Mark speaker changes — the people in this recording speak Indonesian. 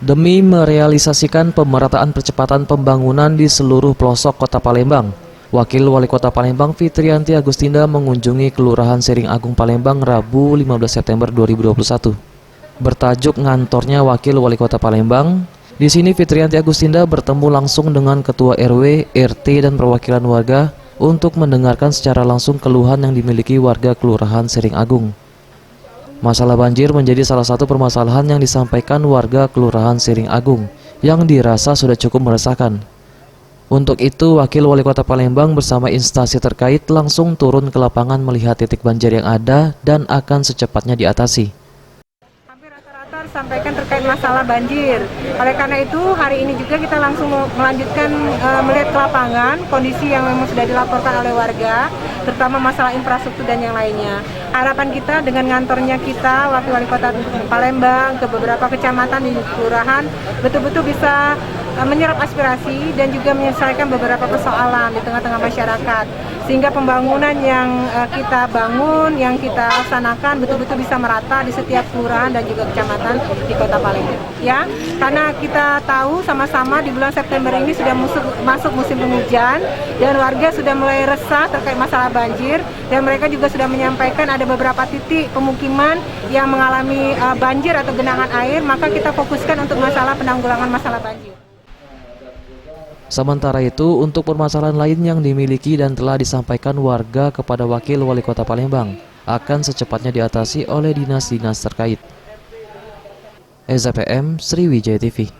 Speaker 1: Demi merealisasikan pemerataan percepatan pembangunan di seluruh pelosok Kota Palembang, Wakil Wali Kota Palembang Fitriyanti Agustinda mengunjungi Kelurahan Sering Agung Palembang Rabu 15 September 2021. Bertajuk ngantornya Wakil Wali Kota Palembang, di sini Fitriyanti Agustinda bertemu langsung dengan Ketua RW, RT, dan perwakilan warga untuk mendengarkan secara langsung keluhan yang dimiliki warga Kelurahan Sering Agung. Masalah banjir menjadi salah satu permasalahan yang disampaikan warga Kelurahan Sering Agung yang dirasa sudah cukup meresahkan. Untuk itu, Wakil Wali Kota Palembang bersama instansi terkait langsung turun ke lapangan melihat titik banjir yang ada dan akan secepatnya diatasi.
Speaker 2: Hampir rata-rata disampaikan terkait masalah banjir. Oleh karena itu, hari ini juga kita langsung melanjutkan melihat ke lapangan kondisi yang memang sudah dilaporkan oleh warga, terutama masalah infrastruktur dan yang lainnya. Harapan kita dengan ngantornya kita, Wakil Wali Kota Palembang, ke beberapa kecamatan di kelurahan, betul-betul bisa menyerap aspirasi dan juga menyelesaikan beberapa persoalan di tengah-tengah masyarakat, sehingga pembangunan yang kita bangun, yang kita laksanakan betul-betul bisa merata di setiap kelurahan dan juga kecamatan di Kota Palembang. Ya, karena kita tahu sama-sama di bulan September ini sudah masuk musim penghujan dan warga sudah mulai resah terkait masalah banjir, dan mereka juga sudah menyampaikan ada beberapa titik pemukiman yang mengalami banjir atau genangan air, maka kita fokuskan untuk masalah penanggulangan masalah banjir.
Speaker 1: Sementara itu, untuk permasalahan lain yang dimiliki dan telah disampaikan warga kepada Wakil Wali Kota Palembang akan secepatnya diatasi oleh dinas-dinas terkait. SPM Sriwijaya TV.